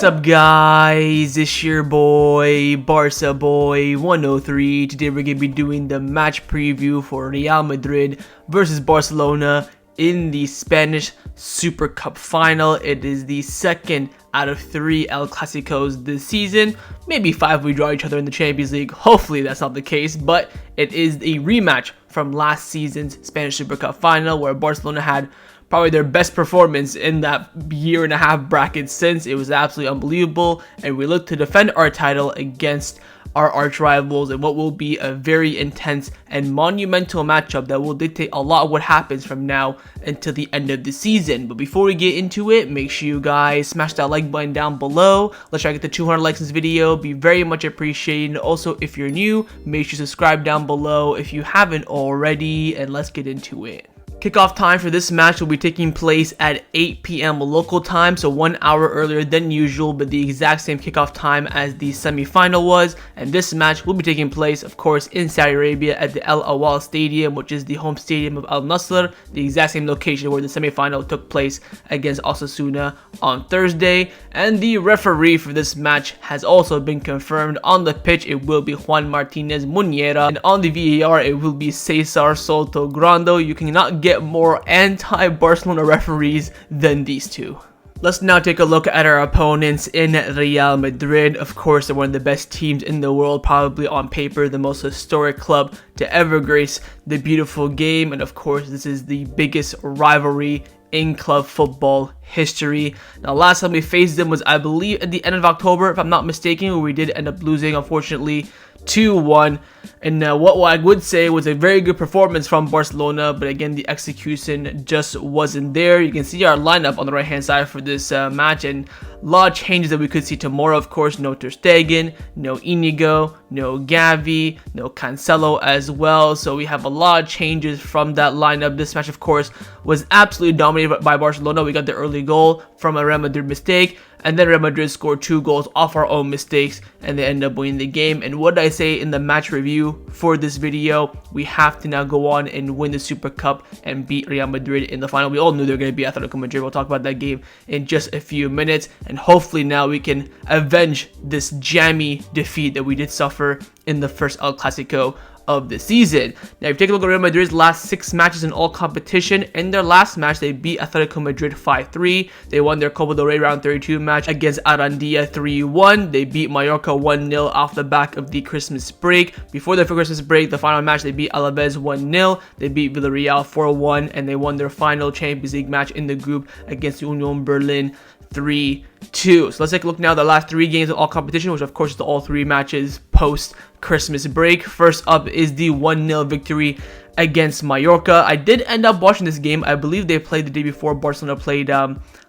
What's up, guys? It's your boy Barca Boy 103. Today we're gonna be doing the match preview for Real Madrid versus Barcelona in the Spanish Super Cup final. It is the second out of 3 El Clasicos this season. Maybe 5 if we draw each other in the Champions League. Hopefully that's not the case, but it is a rematch from last season's Spanish Super Cup final, where Barcelona had probably their best performance in that year and a half bracket since. It was absolutely unbelievable, and we look to defend our title against our arch rivals in what will be a very intense and monumental matchup that will dictate a lot of what happens from now until the end of the season. But before we get into it, make sure you guys smash that like button down below. Let's try to get to 200 likes in this video. Be very much appreciated. Also, if you're new, make sure you subscribe down below if you haven't already, and let's get into it. Kickoff time for this match will be taking place at 8 p.m. local time, so 1 hour earlier than usual, but the exact same kickoff time as the semi-final was. And this match will be taking place, of course, in Saudi Arabia at the Al Awal Stadium, which is the home stadium of Al Nassr, the exact same location where the semi-final took place against Osasuna on Thursday. And the referee for this match has also been confirmed. On the pitch, it will be Juan Martinez Muniera, and on the VAR, it will be Cesar Soto Grando. You cannot get more anti-Barcelona referees than these two. Let's now take a look at our opponents in Real Madrid. Of course, they're one of the best teams in the world, probably on paper the most historic club to ever grace the beautiful game, and of course this is the biggest rivalry in club football history. Now, last time we faced them was, I believe, at the end of October, if I'm not mistaken, where we did end up losing, unfortunately, 2-1. And what I would say was a very good performance from Barcelona, but again, the execution just wasn't there. You can see our lineup on the right hand side for this match, and a lot of changes that we could see tomorrow. Of course, no Ter Stegen, no Inigo, no Gavi, no Cancelo as well. So we have a lot of changes from that lineup. This match, of course, was absolutely dominated by Barcelona. We got the early goal from a Real Madrid mistake, and then Real Madrid scored 2 goals off our own mistakes, and they end up winning the game. And what did I say in the match review for this video? We have to now go on and win the Super Cup and beat Real Madrid in the final. We all knew they were going to be Atletico Madrid. We'll talk about that game in just a few minutes, and hopefully now we can avenge this jammy defeat that we did suffer in the first El Clasico of the season. Now, if you take a look at Real Madrid's last 6 matches in all competition, in their last match they beat Atletico Madrid 5-3. They won their Copa del Rey round 32 match against Araujo 3-1. They beat Mallorca 1-0 off the back of the Christmas break. Before the Christmas break, the final match, they beat Alaves 1-0. They beat Villarreal 4-1, and they won their final Champions League match in the group against Union Berlin 3-2. So let's take a look now at the last 3 games of all competition, which of course is all 3 matches post Christmas break. First up is the 1-0 victory against Mallorca. I did end up watching this game. I believe they played the day before Barcelona played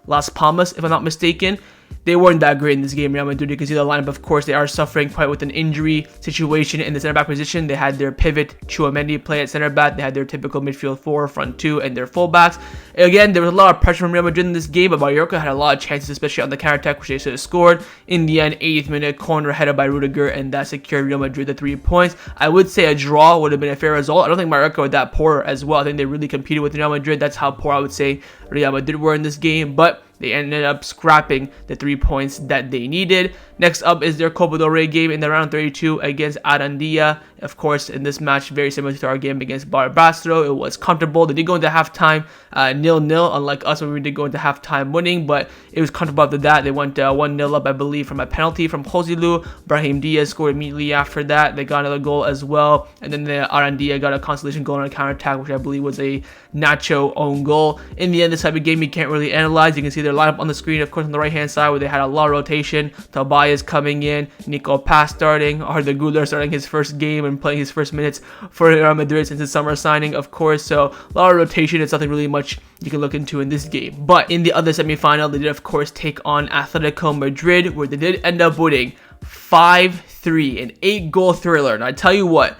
Las Palmas, if I'm not mistaken. They weren't that great in this game, Real Madrid. You can see the lineup. Of course, they are suffering quite with an injury situation in the center back position. They had their pivot Tchouaméni play at center back. They had their typical midfield 4, front 2, and their fullbacks. Again, there was a lot of pressure from Real Madrid in this game, but Mallorca had a lot of chances, especially on the counter-attack, which they should have scored. In the end, 80th minute corner headed by Rudiger, and that secured Real Madrid the 3 points. I would say a draw would have been a fair result. I don't think Mallorca were that poor as well. I think they really competed with Real Madrid. That's how poor I would say Real Madrid were in this game, but they ended up scrapping the 3 points that they needed. Next up is their Copa del Rey game in the round 32 against Araujo. Of course, in this match, very similar to our game against Barbastro, it was comfortable. They did go into halftime 0-0, unlike us when we did go into halftime winning, but it was comfortable after that. They went 1-0 up, I believe, from a penalty from Joselu. Brahim Diaz scored immediately after that. They got another goal as well, and then the Araujo got a consolation goal on a counter-attack, which I believe was a Nacho own goal. In the end, this type of game you can't really analyze. You can see their lineup on the screen, of course, on the right-hand side, where they had a lot of rotation. Tobias coming in, Nico Paz starting, Arda Güler starting his first game and playing his first minutes for Real Madrid since his summer signing, of course. So a lot of rotation. It's nothing really much you can look into in this game. But in the other semi-final, they did, of course, take on Atletico Madrid, where they did end up winning 5-3, an 8-goal thriller. And I tell you what,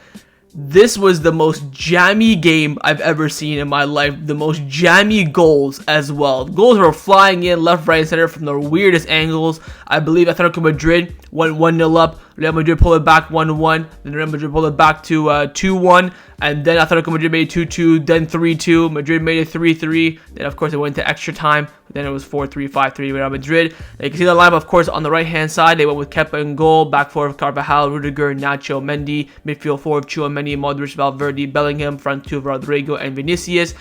this was the most jammy game I've ever seen in my life. The most jammy goals as well. Goals were flying in left, right, and center from the weirdest angles. I believe Atletico Madrid went 1-0 up. Real Madrid pulled it back 1-1. Then Real Madrid pulled it back to 2-1. And then Atletico Madrid made it 2-2, then 3-2. Madrid made it 3-3. Then, of course, it went to extra time. But then it was 4-3, 5-3 Real Madrid. And you can see the lineup, of course, on the right-hand side. They went with Kepa in goal, back four of Carvajal, Rudiger, Nacho, Mendy, midfield four of Tchouaméni, Modric, Valverde, Bellingham, front two of Rodrigo and Vinicius.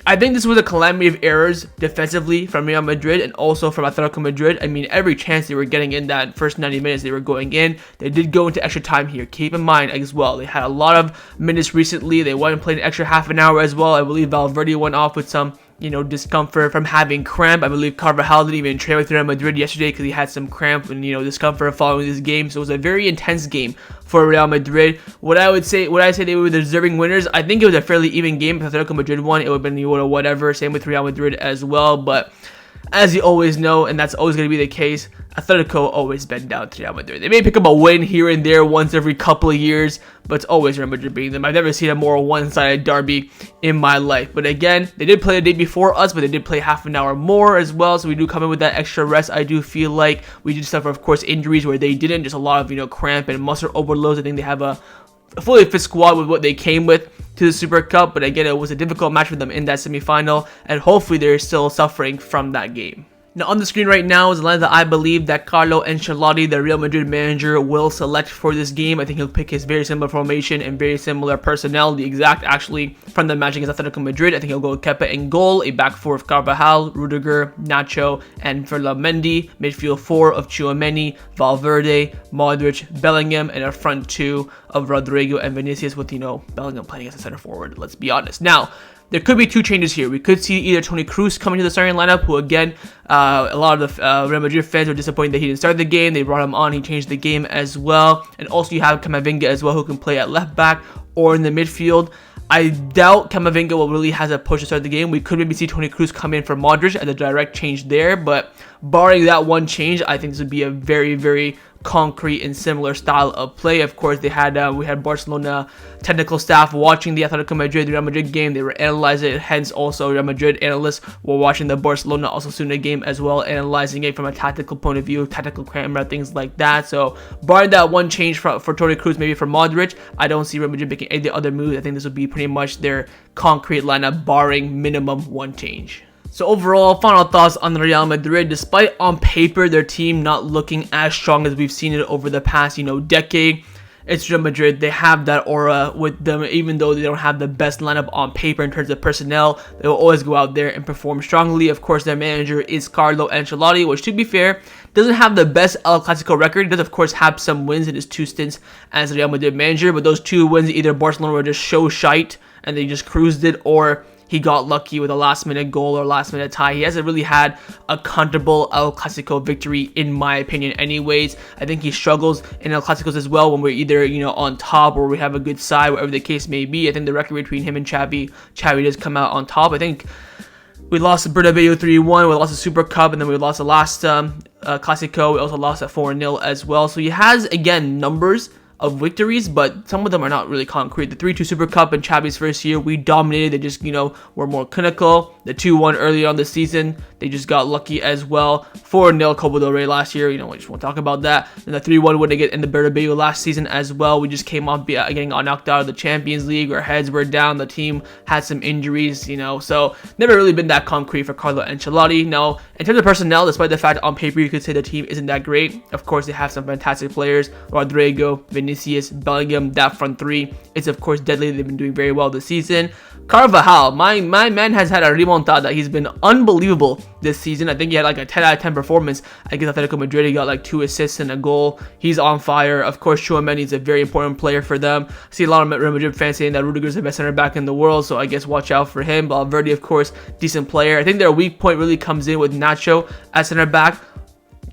I think this was a calamity of errors defensively from Real Madrid and also from Atletico Madrid. I mean, every chance they were getting in that first 90 minutes, they were going in. They did go into extra time here. Keep in mind as well, they had a lot of minutes recently. They went and played an extra half an hour as well. I believe Valverde went off with some discomfort from having cramp. I believe Carvajal didn't even train with Real Madrid yesterday because he had some cramp and discomfort following this game. So it was a very intense game for Real Madrid. Would I say they were the deserving winners? I think it was a fairly even game. If Atletico Madrid won, it would have been whatever. Same with Real Madrid as well. But as you always know, and that's always going to be the case, Atletico always bend down to Real Madrid. They may pick up a win here and there once every couple of years, but it's always Real Madrid beating them. I've never seen a more one-sided derby in my life. But again, they did play the day before us, but they did play half an hour more as well. So we do come in with that extra rest. I do feel like we did suffer, of course, injuries where they didn't. Just a lot of cramp and muscle overloads. I think they have a fully fit squad with what they came with to the Super Cup, but again, it was a difficult match for them in that semifinal, and hopefully they're still suffering from that game. Now on the screen right now is the line that I believe that Carlo Ancelotti, the Real Madrid manager, will select for this game. I think he'll pick his very similar formation and very similar personnel, the exact actually from the match against Atletico Madrid. I think he'll go with Kepa in goal, a back four of Carvajal, Rudiger, Nacho, and Ferland Mendy, midfield four of Tchouaméni, Valverde, Modric, Bellingham, and a front two of Rodrigo and Vinicius with Bellingham playing as a center forward. Let's be honest. Now, there could be two changes here. We could see either Toni Kroos coming to the starting lineup, who again, a lot of the Real Madrid fans were disappointed that he didn't start the game. They brought him on. He changed the game as well. And also you have Camavinga as well, who can play at left back or in the midfield. I doubt Camavinga will really has a push to start the game. We could maybe see Toni Kroos come in for Modric as a direct change there. But barring that one change, I think this would be a very, very concrete and similar style of play. Of course, we had Barcelona technical staff watching the Atletico Madrid Real Madrid game. They were analyzing it, hence also Real Madrid analysts were watching the Barcelona Osasuna game as well, analyzing it from a tactical point of view, tactical camera, things like that. So barring that one change for Toni Kroos, maybe for Modric, I don't see Real Madrid making any other moves. I think this would be pretty much their concrete lineup, barring minimum one change. So overall, final thoughts on Real Madrid. Despite on paper their team not looking as strong as we've seen it over the past, decade, it's Real Madrid. They have that aura with them, even though they don't have the best lineup on paper in terms of personnel. They will always go out there and perform strongly. Of course, their manager is Carlo Ancelotti, which, to be fair, doesn't have the best El Clasico record. He does, of course, have some wins in his 2 stints as Real Madrid manager, but those 2 wins, either Barcelona were just show shite and they just cruised it, or he got lucky with a last-minute goal or last-minute tie. He hasn't really had a comfortable El Clasico victory, in my opinion anyways. I think he struggles in El Clasicos as well when we're either, on top or we have a good side, whatever the case may be. I think the record between him and Xavi does come out on top. I think we lost to Bernabeu 3-1, we lost the Super Cup, and then we lost the last Clasico. We also lost at 4-0 as well. So he has, again, numbers of victories, but some of them are not really concrete. The 3-2 Super Cup in Xavi's first year, we dominated. They just, were more clinical. The 2-1 earlier on the season, they just got lucky as well. 4-0 Copa del Rey last year, we just won't talk about that. And the 3-1 win again in the Bernabeu last season as well. We just came off getting knocked out of the Champions League. Our heads were down. The team had some injuries, so never really been that concrete for Carlo Ancelotti. Now, in terms of personnel, despite the fact on paper you could say the team isn't that great, of course they have some fantastic players. Rodrigo, Vinicius, Bellingham, that front three, it's of course deadly. They've been doing very well this season. Carvajal, my man has had a remontada. He's been unbelievable this season. I think he had like a 10 out of 10 performance against Atletico Madrid. He got like 2 assists and a goal. He's on fire. Of course, Tchouaméni is a very important player for them. I see a lot of Real Madrid fans saying that Rudiger's the best center back in the world, so I guess watch out for him. Valverde, of course, decent player. I think their weak point really comes in with Nacho at center back.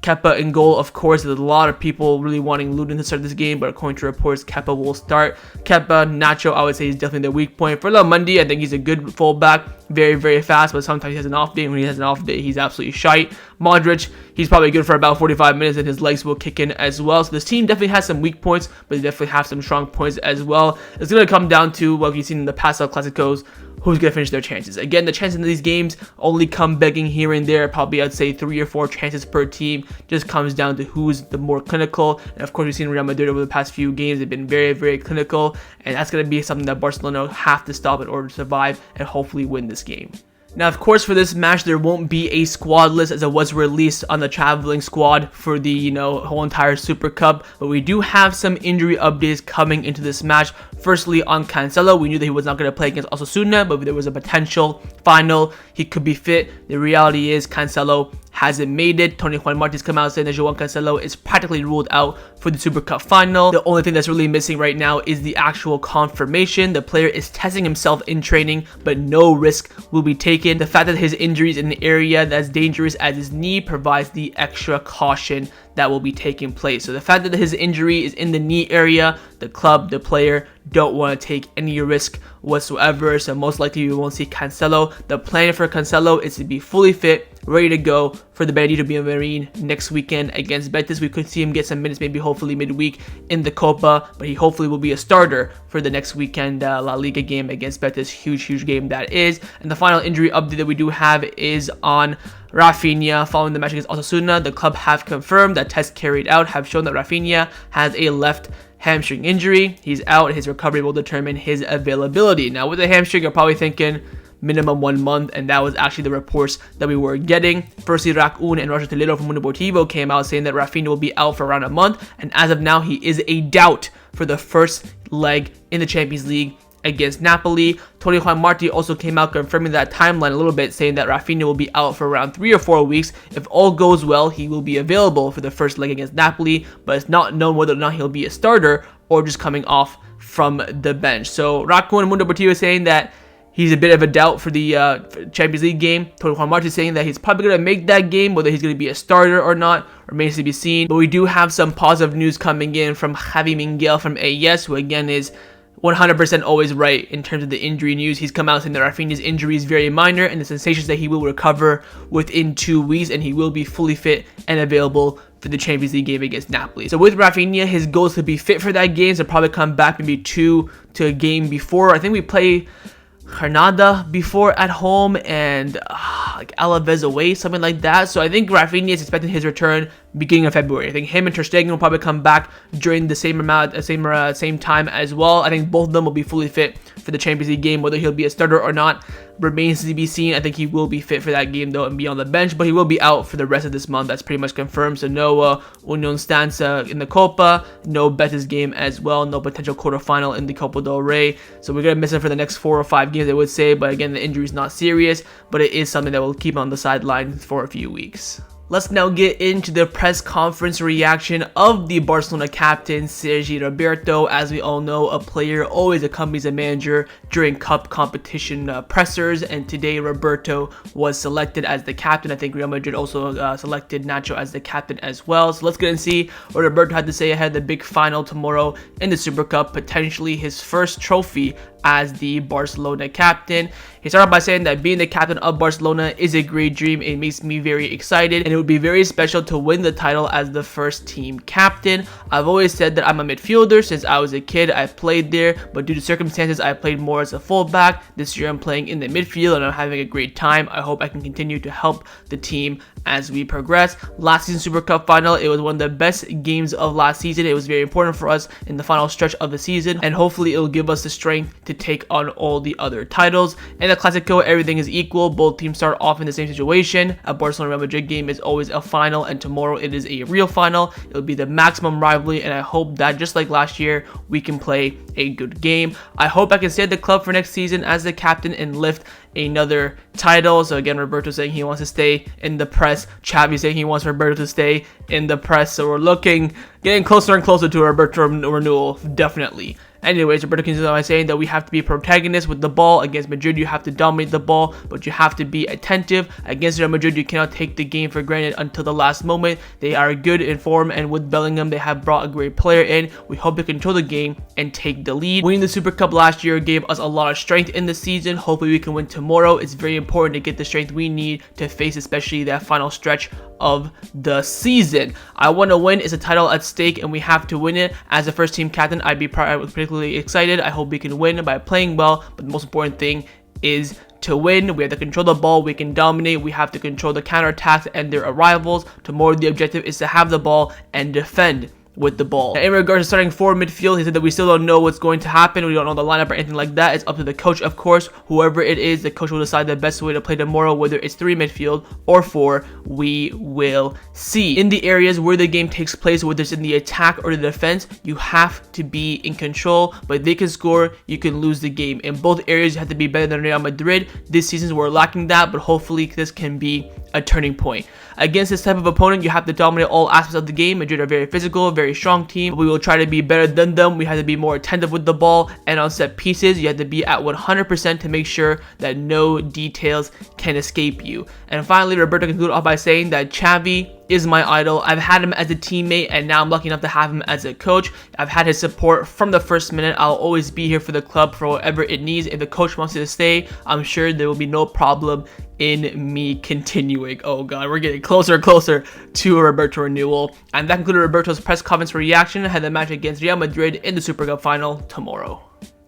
Kepa in goal, of course. There's a lot of people really wanting Luden to start this game, but according to reports, Kepa will start. Kepa, Nacho, I would say, is definitely the weak point. For Mendy, I think he's a good fullback, very, very fast, but sometimes he has an off day. When he has an off day, he's absolutely shite. Modric, he's probably good for about 45 minutes, and his legs will kick in as well. So this team definitely has some weak points, but they definitely have some strong points as well. It's going to come down to what we've seen in the past El Clasicos. who's going to finish their chances. Again, the chances in these games only come begging here and there. Probably I'd say 3 or 4 chances per team. Just comes down to who's the more clinical. And of course, we've seen Real Madrid over the past few games. They've been very, very clinical. And that's going to be something that Barcelona have to stop in order to survive and hopefully win this game. Now, of course, for this match, there won't be a squad list as it was released on the traveling squad for the, whole entire Super Cup. But we do have some injury updates coming into this match. Firstly, on Cancelo, we knew that he was not going to play against Osasuna, but there was a potential final. He could be fit. The reality is Cancelo hasn't made it. Tony Juan Martin's come out saying that João Cancelo is practically ruled out for the Super Cup final. The only thing that's really missing right now is the actual confirmation. The player is testing himself in training, but no risk will be taken. The fact that his injury is in an area that's dangerous as his knee provides the extra caution that will be taking place. So the fact that his injury is in the knee area, the club, the player don't want to take any risk whatsoever. So most likely we won't see Cancelo. The plan for Cancelo is to be fully fit, ready to go for the Benedito Villamarín next weekend against Betis. We could see him get some minutes, maybe hopefully midweek in the Copa, but he hopefully will be a starter for the next weekend La Liga game against Betis. Huge game that is. And the final injury update that we do have is on Raphinha. Following the match against Osasuna, the club have confirmed that tests carried out have shown that Raphinha has a left hamstring injury. He's out. His recovery will determine his availability. Now, with the hamstring, you're probably thinking minimum 1 month, and that was actually the reports that we were getting. Firstly, Raúl and Roger Toledo from Mundo Deportivo came out saying that Raphinha will be out for around a month, and as of now, he is a doubt for the first leg in the Champions League against Napoli. Tony Juan Martin also came out confirming that timeline a little bit, saying that Raphinha will be out for around 3 or 4 weeks. If all goes well, he will be available for the first leg against Napoli, but it's not known whether or not he'll be a starter or just coming off from the bench. So Raúl and Mundo Deportivo is saying that he's a bit of a doubt for the Champions League game. Tony Juan Martin is saying that he's probably going to make that game. Whether he's going to be a starter or not remains to be seen. But we do have some positive news coming in from Xavi Miguel from AES, who again is 100% always right in terms of the injury news. He's come out saying that Raphinha's injury is very minor and the sensations that he will recover within 2 weeks and he will be fully fit and available for the Champions League game against Napoli. So with Raphinha, his goal is to be fit for that game, so probably come back maybe 2 to a game before. I think we play Granada before at home and like Alaves away, something like that. So I think Raphinha is expecting his return beginning of February. I think him and Ter Stegen will probably come back during the same time as well. I think both of them will be fully fit for the Champions League game. Whether he'll be a starter or not remains to be seen. I think he will be fit for that game though and be on the bench, but he will be out for the rest of this month. That's pretty much confirmed. So no Union Stanza in the Copa, no Betis game as well, no potential quarterfinal in the Copa del Rey. So we're gonna miss him for the next 4 or 5 games, I would say. But again, the injury is not serious, but it is something that will keep on the sidelines for a few weeks. Let's now get into the press conference reaction of the Barcelona captain, Sergi Roberto. As we all know, a player always accompanies a manager during cup competition pressers, and today Roberto was selected as the captain. I think Real Madrid also selected Nacho as the captain as well. So let's get and see what Roberto had to say ahead of the big final tomorrow in the Super Cup, potentially his first trophy as the Barcelona captain. He started by saying that being the captain of Barcelona is a great dream. It makes me very excited and it would be very special to win the title as the first team captain. I've always said that I'm a midfielder since I was a kid. I've played there, but due to circumstances I played more as a fullback. This year I'm playing in the midfield and I'm having a great time. I hope I can continue to help the team as we progress. Last season Super Cup final, it was one of the best games of last season. It was very important for us in the final stretch of the season, and hopefully it will give us the strength to take on all the other titles. In the Clásico, everything is equal. Both teams start off in the same situation. A Barcelona Real Madrid game is always a final, and tomorrow it is a real final. It will be the maximum rivalry, and I hope that just like last year, we can play a good game. I hope I can stay at the club for next season as the captain and lift another title. So again, Roberto saying he wants to stay in the press. Xavi saying he wants Roberto to stay in the press. So we're getting closer and closer to a Roberto renewal, definitely. Anyways, Roberto continues by saying that we have to be protagonists with the ball. Against Madrid, you have to dominate the ball, but you have to be attentive. Against Real Madrid, you cannot take the game for granted until the last moment. They are good in form, and with Bellingham, they have brought a great player in. We hope to control the game and take the lead. Winning the Super Cup last year gave us a lot of strength in the season. Hopefully, we can win tomorrow. It's very important to get the strength we need to face especially that final stretch of the season. I want to win. It's a title at stake and we have to win it. As a first team captain, I'd be particularly excited. I hope we can win by playing well, but the most important thing is to win. We have to control the ball, we can dominate, we have to control the counterattacks and their arrivals. Tomorrow the objective is to have the ball and defend with the ball. Now, in regards to starting forward midfield, he said that we still don't know what's going to happen. We don't know the lineup or anything like that. It's up to the coach, of course. Whoever it is, the coach will decide the best way to play tomorrow, whether it's 3 midfield or 4. We will see. In the areas where the game takes place, whether it's in the attack or the defense, you have to be in control. But they can score, you can lose the game. In both areas, you have to be better than Real Madrid. This season, we're lacking that, but hopefully this can be a turning point. Against this type of opponent, you have to dominate all aspects of the game. Madrid are very physical, very strong team. We will try to be better than them. We have to be more attentive with the ball, and on set pieces, you have to be at 100% to make sure that no details can escape you. And finally, Roberto concluded off by saying that Xavi is my idol. I've had him as a teammate, and now I'm lucky enough to have him as a coach. I've had his support from the first minute. I'll always be here for the club for whatever it needs. If the coach wants me to stay, I'm sure there will be no problem in me continuing. Oh god, we're getting closer and closer to a Roberto renewal. And that concluded Roberto's press conference reaction ahead of the match against Real Madrid in the Super Cup final tomorrow.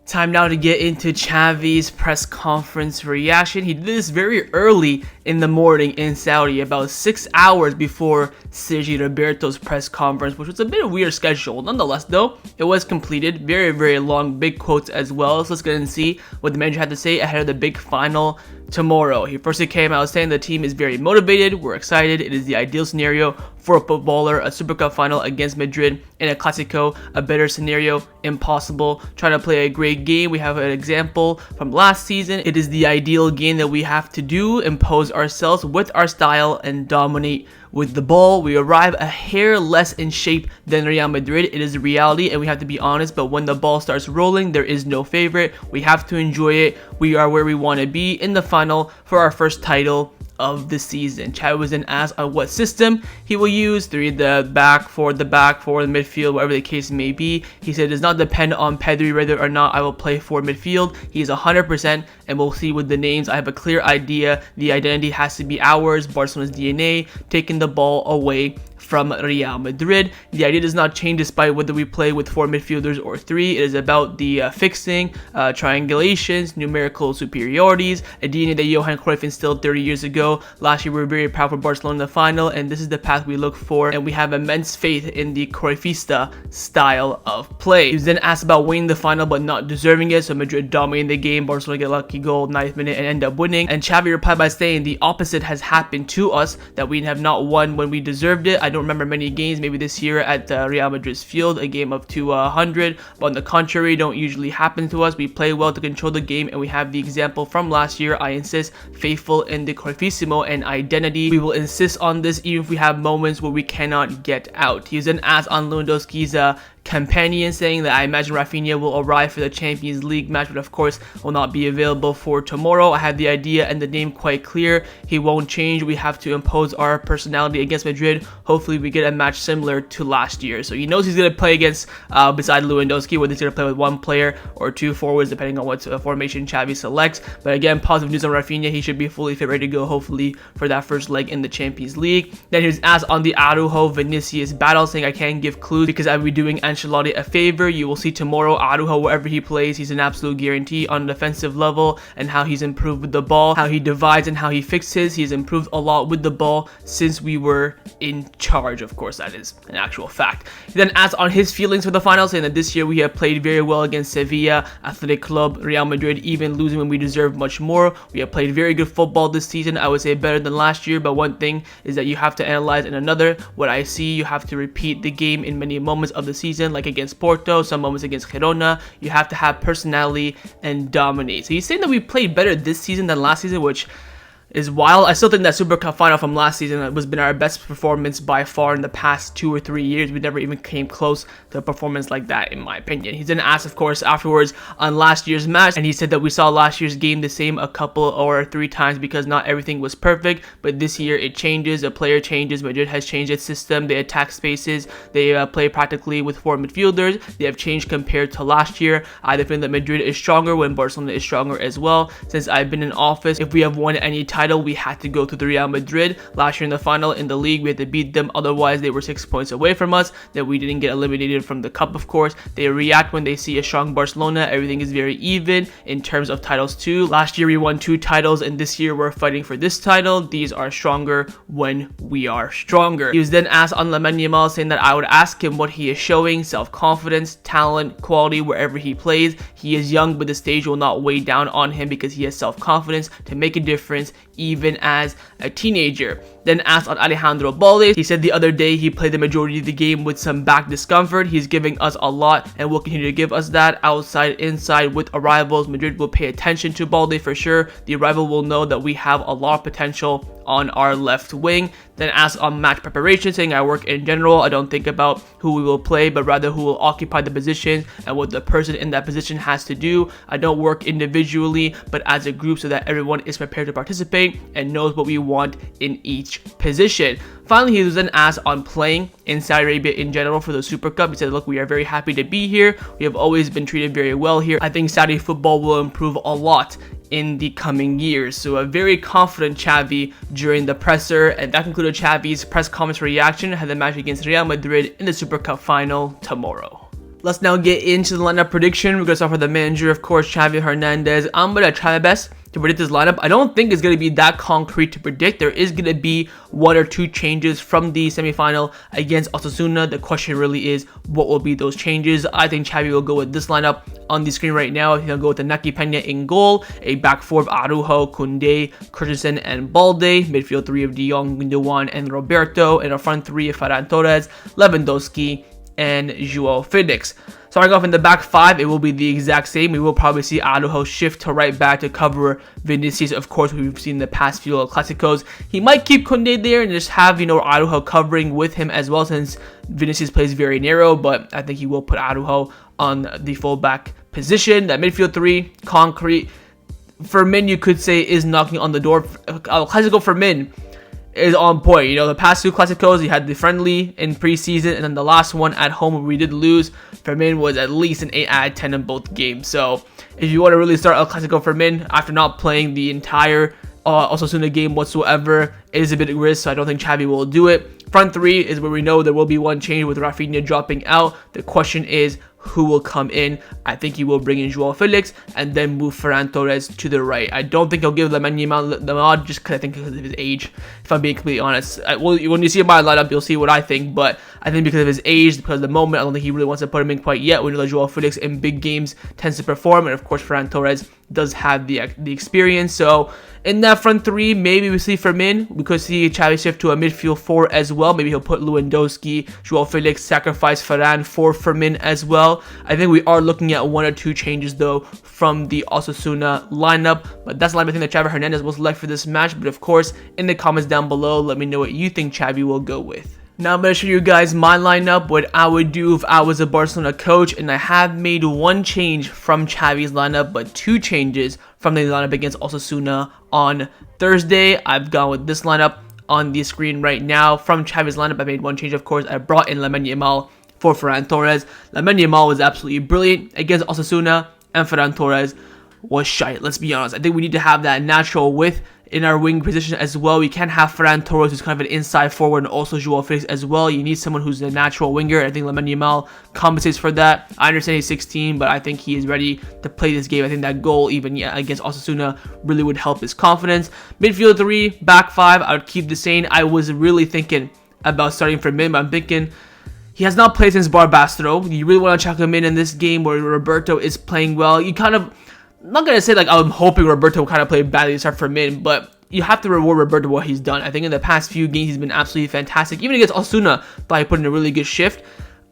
Time now to get into Xavi's press conference reaction. He did this very early in the morning in Saudi, about 6 hours before Sergi Roberto's press conference, which was a bit of a weird schedule. Nonetheless, though, it was completed. Very, very long, big quotes as well. So let's get and see what the manager had to say ahead of the big final tomorrow. He firstly came out saying the team is very motivated, we're excited, it is the ideal scenario for a footballer, a Super Cup final against Madrid in a Clásico, a better scenario, impossible. Trying to play a great game, we have an example from last season. It is the ideal game that we have to do, impose ourselves with our style and dominate with the ball. We arrive a hair less in shape than Real Madrid. It is a reality and we have to be honest, but when the ball starts rolling, there is no favorite. We have to enjoy it. We are where we want to be in the final for our first title of the season. Xavi was then asked on what system he will use, 3 the back, 4 the midfield, whatever the case may be. He said it does not depend on Pedri whether or not I will play for midfield. He's 100% and we'll see with the names. I have a clear idea. The identity has to be ours, Barcelona's DNA, taking the ball away from Real Madrid. The idea does not change despite whether we play with 4 midfielders or 3. It is about the fixing, triangulations, numerical superiorities, a DNA that Johan Cruyff instilled 30 years ago. Last year we were very proud for Barcelona in the final, and this is the path we look for, and we have immense faith in the Cruyffista style of play. He was then asked about winning the final but not deserving it, so Madrid dominating the game, Barcelona get a lucky goal 9th minute and end up winning, and Xavi replied by saying the opposite has happened to us, that we have not won when we deserved it. I don't remember many games, maybe this year at Real Madrid's field, a game of 200, but on the contrary, don't usually happen to us. We play well to control the game, and we have the example from last year. I insist, faithful in the Cruyffismo and identity. We will insist on this even if we have moments where we cannot get out. He was then asked on Lewandowski's companion, saying that I imagine Raphinha will arrive for the Champions League match, but of course will not be available for tomorrow. I have the idea and the name quite clear. He won't change. We have to impose our personality against Madrid. Hopefully we get a match similar to last year. So he knows he's going to play against, beside Lewandowski, whether he's going to play with 1 player or 2 forwards, depending on what formation Xavi selects. But again, positive news on Raphinha. He should be fully fit, ready to go, hopefully, for that first leg in the Champions League. Then he was asked on the Araujo Vinicius battle, saying I can't give clues because I'll be doing Ancelotti a favor. You will see tomorrow Araujo, wherever he plays, he's an absolute guarantee on the defensive level, and how he's improved with the ball, how he divides and how he fixes. He's improved a lot with the ball since we were in charge. Of course, that is an actual fact. He then asked on his feelings for the final, saying that this year we have played very well against Sevilla, Athletic Club, Real Madrid, even losing when we deserve much more. We have played very good football this season. I would say better than last year, but one thing is that you have to analyze in another. What I see, you have to repeat the game in many moments of the season, like against Porto, some moments against Girona. You have to have personality and dominate. So he's saying that we played better this season than last season, which is wild. I still think that Super Cup final from last season has been our best performance by far in the past 2 or 3 years. We never even came close to a performance like that, in my opinion. He's then asked, of course, afterwards on last year's match, and he said that we saw last year's game the same a couple or 3 times because not everything was perfect, but this year it changes. A player changes. Madrid has changed its system. They attack spaces. They play practically with 4 midfielders. They have changed compared to last year. I think that Madrid is stronger when Barcelona is stronger as well. Since I've been in office, if we have won any title, we had to go through the Real Madrid. Last year in the final in the league, we had to beat them. Otherwise, they were 6 points away from us. That we didn't get eliminated from the cup, of course. They react when they see a strong Barcelona. Everything is very even in terms of titles too. Last year, we won 2 titles, and this year, we're fighting for this title. These are stronger when we are stronger. He was then asked on Lamine Yamal, saying that I would ask him what he is showing, self-confidence, talent, quality wherever he plays. He is young, but the stage will not weigh down on him because he has self-confidence to make a difference even as a teenager. Then asked on Alejandro Balde, he said the other day he played the majority of the game with some back discomfort. He's giving us a lot and will continue to give us that outside, inside with arrivals. Madrid will pay attention to Balde for sure. The arrival will know that we have a lot of potential on our left wing. Then asked on match preparation, saying I work in general. I don't think about who we will play, but rather who will occupy the position and what the person in that position has to do. I don't work individually, but as a group so that everyone is prepared to participate and knows what we want in each position. Finally, he was then asked on playing in Saudi Arabia in general for the Super Cup. He said, look, we are very happy to be here. We have always been treated very well here. I think Saudi football will improve a lot in the coming years. So a very confident Xavi during the presser, and that concluded Xavi's press conference reaction ahead of the match against Real Madrid in the Super Cup final tomorrow. Let's now get into the lineup prediction. We're going to start with the manager, of course, Xavi Hernandez. I'm going to try my best to predict this lineup. I don't think it's going to be that concrete to predict. There is going to be 1 or 2 changes from the semifinal against Osasuna. The question really is, what will be those changes? I think Xavi will go with this lineup on the screen right now. He'll go with the Naki Peña in goal, a back 4 of Araujo, Koundé, Christensen, and Balde, midfield 3 of De Jong, Gundogan, and Roberto, and a front 3 of Ferran Torres, Lewandowski, and João Felix. Starting off in the back 5, it will be the exact same. We will probably see Araujo shift to right back to cover Vinicius. Of course, we've seen the past few Clásicos. He might keep Koundé there and just have, Araujo covering with him as well, since Vinicius plays very narrow, but I think he will put Araujo on the fullback position. That midfield 3, concrete. Fermin, you could say, is knocking on the door. Clásico Fermin is on point. The past 2 Clásicos, he had the friendly in preseason, and then the last one at home where we did lose, Fermin was at least an 8 out of 10 in both games. So if you want to really start El Clásico Fermin after not playing the entire Osasuna game whatsoever, it is a bit of risk, so I don't think Xavi will do it. Front 3 is where we know there will be 1 change with Raphinha dropping out. The question is, who will come in? I think he will bring in João Felix and then move Ferran Torres to the right. I don't think he'll give Lamine Yamal the nod just because of his age, if I'm being completely honest. When you see my lineup, you'll see what I think, but I think because of his age, because of the moment, I don't think he really wants to put him in quite yet. We know that João Felix in big games tends to perform, and of course Ferran Torres does have the experience. So in that front 3, maybe we see Fermin. We could see Xavi shift to a midfield 4 as well. Maybe he'll put Lewandowski, João Felix, sacrifice Ferran for Fermin as well. I think we are looking at 1 or 2 changes though from the Osasuna lineup, but that's the lineup I think that Xavi Hernandez will select for this match. But of course, in the comments down below, let me know what you think Xavi will go with. Now I'm going to show you guys my lineup, what I would do if I was a Barcelona coach, and I have made 1 change from Xavi's lineup, but 2 changes from the lineup against Osasuna on Thursday. I've gone with this lineup on the screen right now. From Xavi's lineup, I made 1 change, of course. I brought in Lamine Yamal for Ferran Torres. Lamine Yamal was absolutely brilliant against Osasuna, and Ferran Torres was shite. Let's be honest. I think we need to have that natural width in our wing position as well. We can't have Ferran Torres, who's kind of an inside forward, and also João Felix as well. You need someone who's a natural winger. I think Lamine Yamal compensates for that. I understand he's 16, but I think he is ready to play this game. I think that goal, even against Osasuna, really would help his confidence. Midfield 3, back 5, I would keep the same. I was really thinking about starting for him, but I'm thinking he has not played since Barbastro. You really want to chuck him in this game where Roberto is playing well. You kind of, I'm not going to say like I'm hoping Roberto will kind of play badly to start for Min, but you have to reward Roberto what he's done. I think in the past few games he's been absolutely fantastic. Even against Osasuna, thought he put in a really good shift.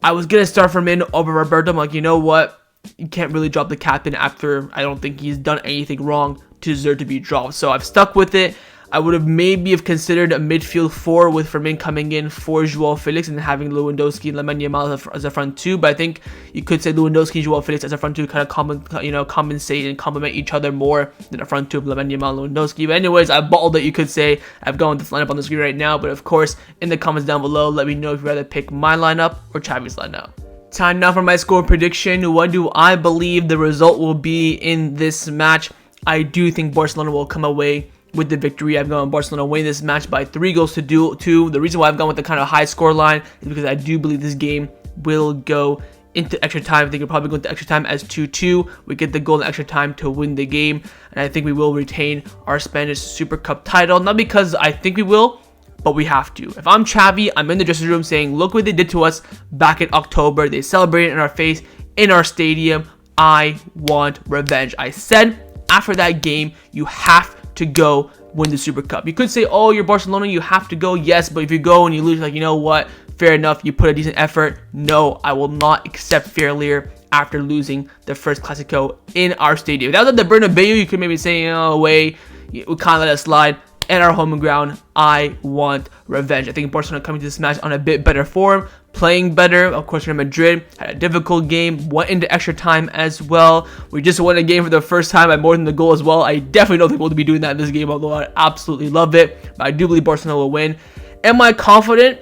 I was going to start for Min over Roberto. I'm like, you know what? You can't really drop the captain after I don't think he's done anything wrong to deserve to be dropped. So I've stuck with it. I would have maybe considered a midfield 4 with Fermin coming in for João Felix and having Lewandowski and Lamine Yamal as a front 2. But I think you could say Lewandowski and João Felix as a front 2 kind of compensate and complement each other more than a front 2 of Lamine Yamal and Lewandowski. But anyways, I balled it, you could say. I've gone with this lineup on the screen right now. But of course, in the comments down below, let me know if you'd rather pick my lineup or Xavi's lineup. Time now for my score prediction. What do I believe the result will be in this match? I do think Barcelona will come away with the victory. I've gone Barcelona winning this match by 3 goals to 2. The reason why I've gone with the kind of high score line is because I do believe this game will go into extra time. I think we're probably going to extra time as 2-2. We get the goal in extra time to win the game, and I think we will retain our Spanish Super Cup title. Not because I think we will, but we have to. If I'm Xavi, I'm in the dressing room saying, look what they did to us back in October. They celebrated in our face, in our stadium. I want revenge. I said after that game, you have to go win the Super Cup. You could say, oh, you're Barcelona, you have to go. Yes, but if you go and you lose, like, you know what? Fair enough, you put a decent effort. No, I will not accept failure after losing the first Clasico in our stadium. If that was at the Bernabeu, you could maybe say, oh, wait, we can't let it slide. In our home ground, I want revenge. I think Barcelona coming to this match on a bit better form, playing better. Of course, Real Madrid had a difficult game, went into extra time as well. We just won a game for the first time by more than the goal as well. I definitely don't think we'll be doing that in this game, although I absolutely love it. But I do believe Barcelona will win. Am I confident?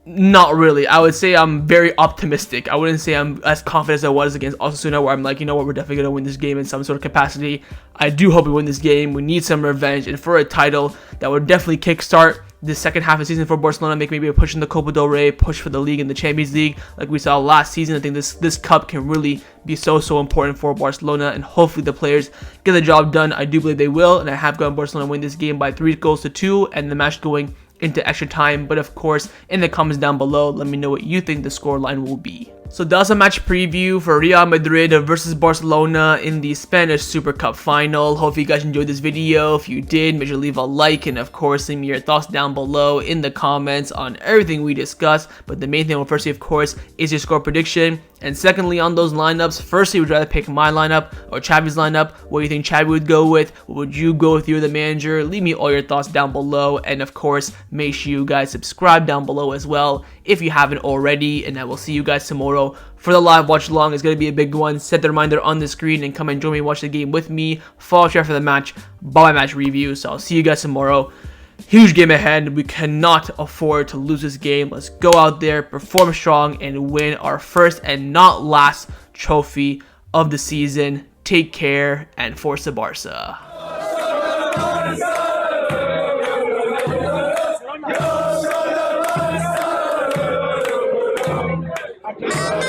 Not really. I would say I'm very optimistic. I wouldn't say I'm as confident as I was against Osasuna, where I'm like, you know what, we're definitely going to win this game in some sort of capacity. I do hope we win this game. We need some revenge, and for a title that would definitely kickstart the second half of the season for Barcelona, make maybe a push in the Copa del Rey, push for the league and the Champions League like we saw last season. I think this cup can really be so important for Barcelona, and hopefully the players get the job done. I do believe they will, and I have gone Barcelona win this game by 3 goals to 2, and the match going into extra time. But of course, in the comments down below, let me know what you think the scoreline will be. So that's a match preview for Real Madrid versus Barcelona in the Spanish Super Cup final. Hope you guys enjoyed this video. If you did, make sure to leave a like, and of course leave me your thoughts down below in the comments on everything we discussed. But the main thing, well, firstly, of course, is your score prediction, and secondly, on those lineups, firstly, would you rather pick my lineup or Xavi's lineup? What do you think Xavi would go with? What would you go with? You're the manager. Leave me all your thoughts down below, and of course, make sure you guys subscribe down below as well if you haven't already. And I will see you guys tomorrow for the live watch along. It's going to be a big one. Set the reminder on the screen and come and join me, watch the game with me. Follow share for the match, by my match review. So I'll see you guys tomorrow. Huge game ahead. We cannot afford to lose this game. Let's go out there, perform strong, and win our first and not last trophy of the season. Take care, and Forza Barca. Yeah.